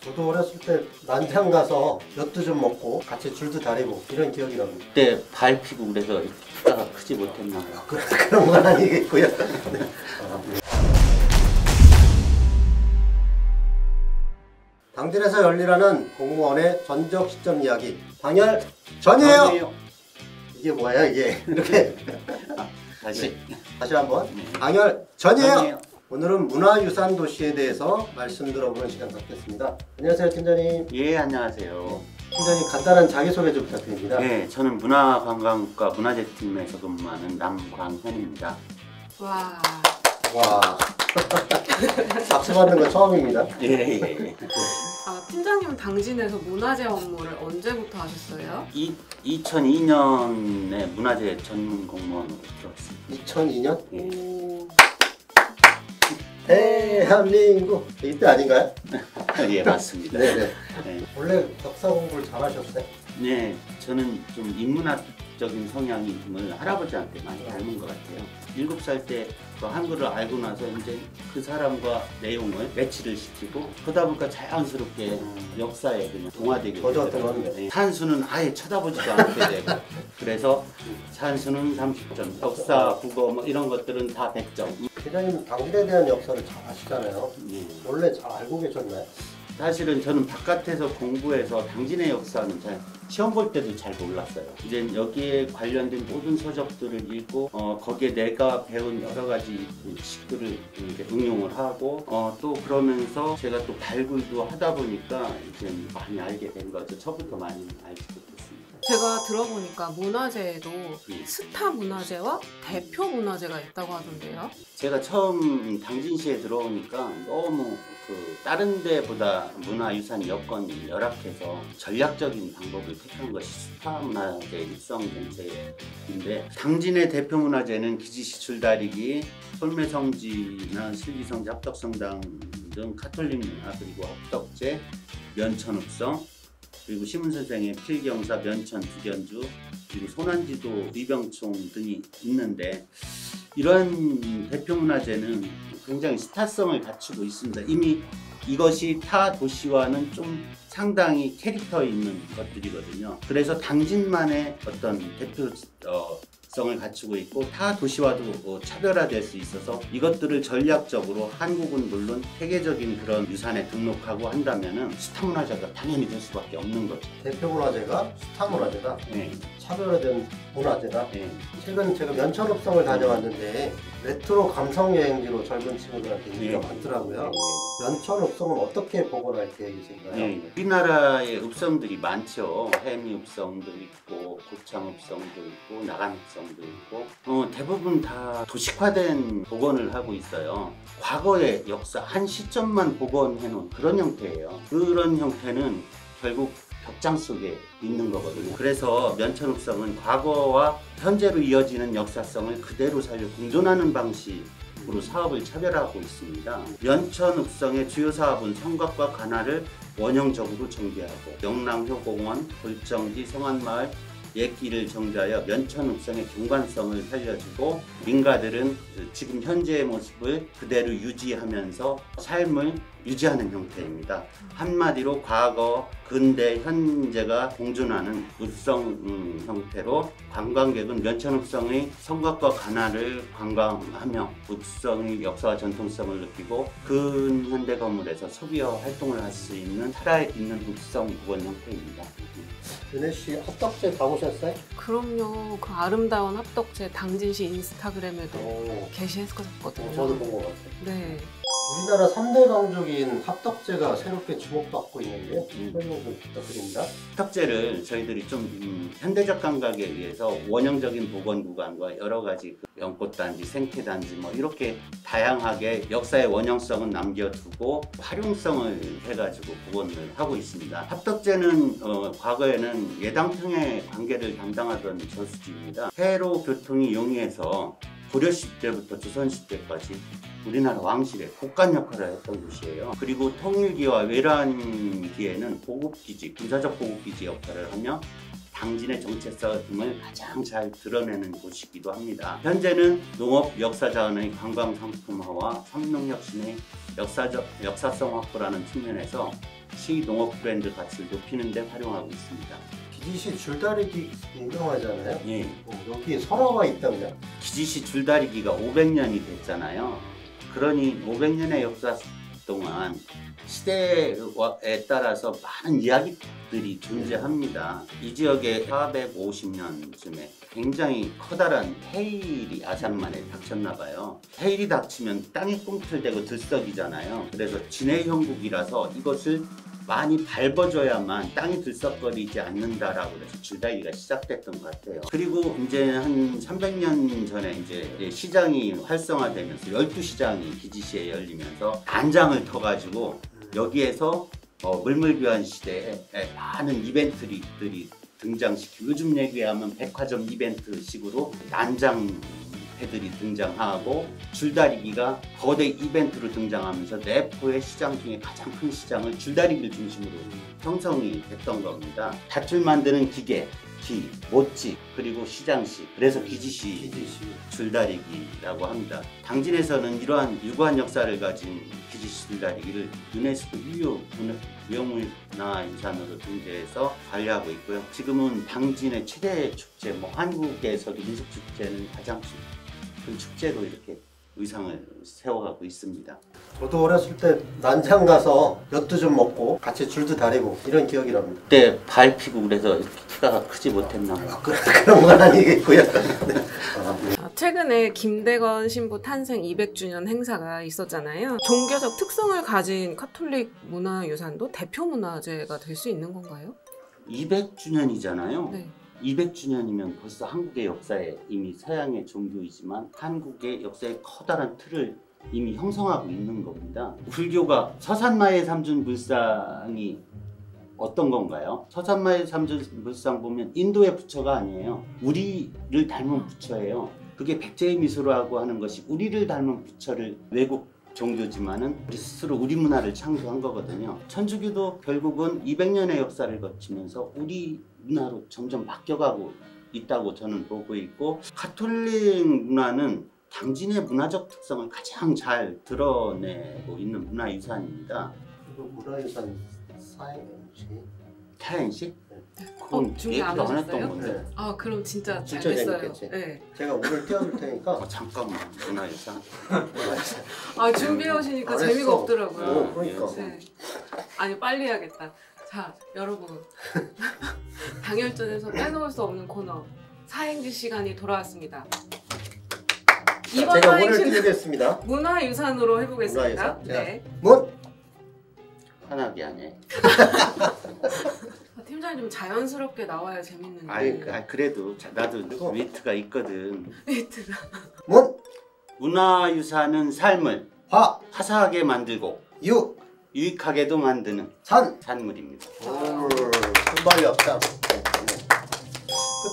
저도 어렸을 때 난장 가서 엿도 좀 먹고 같이 줄도 다리고 이런 기억이 납니다. 그때 발 피고 그래서 키가 크지 못했나 봐요. 그런 건 아니겠고요. 네. 당진에서 열리라는 공무원의 전적 시점 이야기 당열 전이에요. 이게 뭐야 이게 이렇게 다시 한번 네. 당열 전이에요. 전이에요. 오늘은 문화유산 도시에 대해서 말씀 들어보는 시간 갖겠습니다. 안녕하세요 팀장님. 예, 안녕하세요. 팀장님 간단한 자기소개 좀 부탁드립니다. 네, 저는 문화관광과 문화재팀에서 근무하는 남광현입니다. 와. 와 박수 받는 건 처음입니다. 예, 예, 예. 아, 팀장님은 당진에서 문화재 업무를 언제부터 하셨어요? 2002년에 문화재 전문 공무원으로 들어왔습니다. 2002년 오. 대한민국 이때 아닌가요? 예, 맞습니다. 네네. 네. 원래 역사 공부를 잘하셨어요? 네, 저는 좀 인문학적인 성향을 할아버지한테 많이 닮은 것 같아요. 7살 때 그 한글을 알고 나서 이제 그 사람과 내용을 매치를 시키고 그러다 보니까 자연스럽게 역사에 그냥 동화되게 젖어들었네. 되더라고요. 산수는 아예 쳐다보지도 않게 되고 그래서 산수는 30점, 역사, 국어 뭐 이런 것들은 다 100점. 팀장님 당진에 대한 역사를 잘 아시잖아요. 예. 원래 잘 알고 계셨나요? 사실은 저는 바깥에서 공부해서 당진의 역사는 잘 시험 볼 때도 잘 몰랐어요. 이제 여기에 관련된 모든 서적들을 읽고 거기에 내가 배운 여러 가지 식들을 이렇게 응용을 하고 또 그러면서 제가 또 발굴도 하다 보니까 이제 많이 알게 된 거죠. 저부터 많이 알게 됐습니다. 제가 들어보니까 문화재에도 스타 문화재와 대표 문화재가 있다고 하던데요. 제가 처음 당진시에 들어오니까 너무 다른 데보다 문화유산 여건이 열악해서 전략적인 방법을 택한 것이 스타 문화재 입성 정책인데 당진의 대표 문화재는 기지시 줄다리기, 솔매성지나 슬기성지 합덕성당 등 가톨릭 문화 그리고 합덕제, 면천읍성 그리고 심은선생의 필경사, 면천, 두견주 그리고 소난지도, 위병총 등이 있는데 이러한 대표 문화재는 굉장히 스타성을 갖추고 있습니다. 이미 이것이 타 도시와는 좀 상당히 캐릭터 있는 것들이거든요. 그래서 당진만의 어떤 대표성을 갖추고 있고 타 도시와도 차별화될 수 있어서 이것들을 전략적으로 한국은 물론 세계적인 그런 유산에 등록하고 한다면은 스타 문화재가 당연히 될 수밖에 없는 거죠. 대표 문화재가 스타 문화재다. 네. 차별화된 문화재다. 네. 최근 제가 면천읍성을 다녀왔는데 레트로 감성 여행지로 젊은 친구들한테 인기가 많더라고요. 면천읍성은 어떻게 복원할 계획이신가요? 네. 우리나라에 읍성들이 많죠. 해미읍성도 있고 고창읍성도 있고 나간읍성도 있고 대부분 다 도식화된 복원을 하고 있어요. 과거의 역사 한 시점만 복원해 놓은 그런 형태예요. 그런 형태는 결국 벽장 속에 있는 거거든요. 그래서 면천읍성은 과거와 현재로 이어지는 역사성을 그대로 살려 공존하는 방식으로 사업을 차별화하고 있습니다. 면천읍성의 주요 사업은 성곽과 관할을 원형적으로 정비하고 영랑효공원, 골정지, 성안마을, 옛길을 정비하여 면천읍성의 경관성을 살려주고 민가들은 지금 현재의 모습을 그대로 유지하면서 삶을 유지하는 형태입니다. 한마디로 과거, 근대, 현재가 공존하는 읍성 형태로 관광객은 면천읍성의 성곽과 관할을 관광하며 읍성의 역사와 전통성을 느끼고 근현대 건물에서 소비와 활동을 할 수 있는 살아있는 읍성 복원 형태입니다. 은혜씨 합덕제 가보셨어요? 그럼요. 그 아름다운 합덕재 당진시 인스타그램에도 오, 게시했었거든요. 저도 본 것 같아요. 네. 우리나라 3대 강족인 합덕제가 새롭게 주목받고 있는데 설명 좀 부탁드립니다. 합덕제를 저희들이 좀 현대적 감각에 의해서 원형적인 복원 구간과 여러 가지 연꽃단지, 생태단지 뭐 이렇게 다양하게 역사의 원형성은 남겨두고 활용성을 해가지고 복원을 하고 있습니다. 합덕제는 과거에는 예당평의 관계를 담당하던 저수지입니다. 해로 교통이 용이해서 고려시대부터 조선시대까지 우리나라 왕실의 곳간 역할을 했던 곳이에요. 그리고 통일기와 외란기에는 보급기지, 군사적 보급기지 역할을 하며 당진의 정체성을 가장 잘 드러내는 곳이기도 합니다. 현재는 농업 역사자원의 관광 상품화와 성농혁신의 역사성 확보라는 측면에서 시농업 브랜드 가치를 높이는 데 활용하고 있습니다. 기지시 줄다리기 유명하잖아요. 예. 여기 설화가 있다고요? 기지시 줄다리기가 500년이 됐잖아요. 그러니 500년의 역사 동안 시대에 따라서 많은 이야기들이 존재합니다. 이 지역에 450년쯤에 굉장히 커다란 해일이 아산만에 닥쳤나 봐요. 해일이 닥치면 땅이 꿈틀대고 들썩이잖아요. 그래서 진해 형국이라서 이것을 많이 밟아줘야만 땅이 들썩거리지 않는다라고 해서 줄다리기가 시작됐던 것 같아요. 그리고 이제 한 300년 전에 이제 시장이 활성화되면서 12시장이 기지시에 열리면서 난장을 터가지고 여기에서 물물교환 시대에 많은 이벤트들이 등장시키고 요즘 얘기하면 백화점 이벤트식으로 난장 패들이 등장하고 줄다리기가 거대 이벤트로 등장하면서 내포의 시장 중에 가장 큰 시장을 줄다리기를 중심으로 형성이 됐던 겁니다. 밭을 만드는 기계, 모찌, 그리고 시장식, 그래서 기지시 줄다리기라고 합니다. 당진에서는 이러한 유구한 역사를 가진 기지시 줄다리기를 유네스코 유효 무형문화유산으로 등재해서 관리하고 있고요. 지금은 당진의 최대 축제, 한국에서도 민속축제는 가장 큰 축제로 이렇게 의상을 세워가고 있습니다. 저도 어렸을 때 난장 가서 엿도 좀 먹고 같이 줄도 다리고 이런 기억이 납니다. 그때 밟히고 그래서 이렇게 키가 크지 못했나. 그런 건 아니겠고요. 네. 최근에 김대건 신부 탄생 200주년 행사가 있었잖아요. 종교적 특성을 가진 카톨릭 문화유산도 대표 문화재가 될 수 있는 건가요? 200주년이잖아요. 네. 200주년이면 벌써 한국의 역사에 이미 서양의 종교이지만 한국의 역사의 커다란 틀을 이미 형성하고 있는 겁니다. 불교가 서산마의 삼준불상이 어떤 건가요? 서산마의 삼준불상 보면 인도의 부처가 아니에요. 우리를 닮은 부처예요. 그게 백제의 미소라고 하는 것이 우리를 닮은 부처를 외국 종교지만은 우리 스스로 우리 문화를 창조한 거거든요. 천주교도 결국은 200년의 역사를 거치면서 우리 문화로 점점 바뀌어가고 있다고 저는 보고 있고, 가톨릭 문화는 당진의 문화적 특성을 가장 잘 드러내고 있는 문화유산입니다. 그리고 문화유산 사행시? 타행시? 그건 준비 얘기도 안 안 했던 하셨어요? 건데. 네. 아 그럼 진짜 잘 진짜 됐어요. 재밌겠지. 네. 제가 오늘 띄워줄 테니까. 잠깐만, 문화유산. 아 준비해 오시니까 안 재미가 했어. 없더라고요. 그러니까. 네. 아니 빨리 해야겠다. 자 여러분 당열전에서 빼놓을 수 없는 코너 사행시 시간이 돌아왔습니다. 이번 제가 오늘 사행시는 띄우겠습니다. 문화유산으로 해보겠습니다. 문화유산. 네. 문! 화나게 하네. 팀장님 좀 자연스럽게 나와야 재밌는데. 그래도 나도 그리고- 웨이트가 있거든. 웨이트가. 문! 문화유산은 삶을 화사하게 만들고 유익하게도 만드는 산물입니다. 순발이 없다.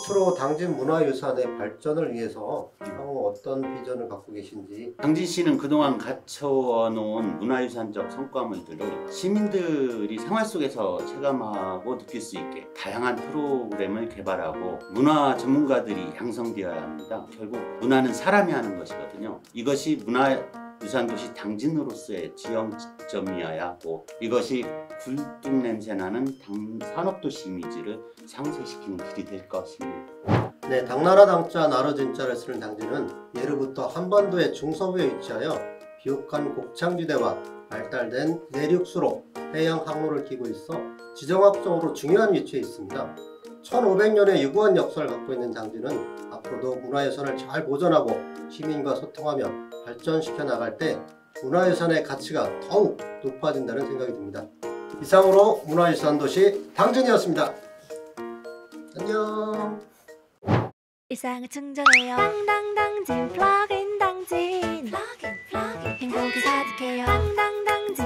끝으로 당진 문화유산의 발전을 위해서 향후 어떤 비전을 갖고 계신지. 당진시는 그동안 갖춰놓은 문화유산적 성과물들을 시민들이 생활 속에서 체감하고 느낄 수 있게 다양한 프로그램을 개발하고 문화 전문가들이 양성되어야 합니다. 결국 문화는 사람이 하는 것이거든요. 이것이 문화유산도시 당진으로서의 지형점이어야 하고, 이것이 굴뚝 냄새나는 산업도시 이미지를 상쇄시키는 길이 될 것입니다. 네, 당나라 당자 나라진자를 쓰는 당진은 예로부터 한반도의 중서부에 위치하여 비옥한 곡창지대와 발달된 내륙수로 해양 항로를 끼고 있어 지정학적으로 중요한 위치에 있습니다. 1500년의 유구한 역사를 갖고 있는 당진은 앞으로도 문화유산을 잘 보존하고 시민과 소통하며 발전시켜 나갈 때 문화유산의 가치가 더욱 높아진다는 생각이 듭니다. 이상으로 문화유산 도시 당진이었습니다. 안녕. 일상을 충전해요. 당당당진 플러그인 당진. 행복이 가득해요. 당당당진.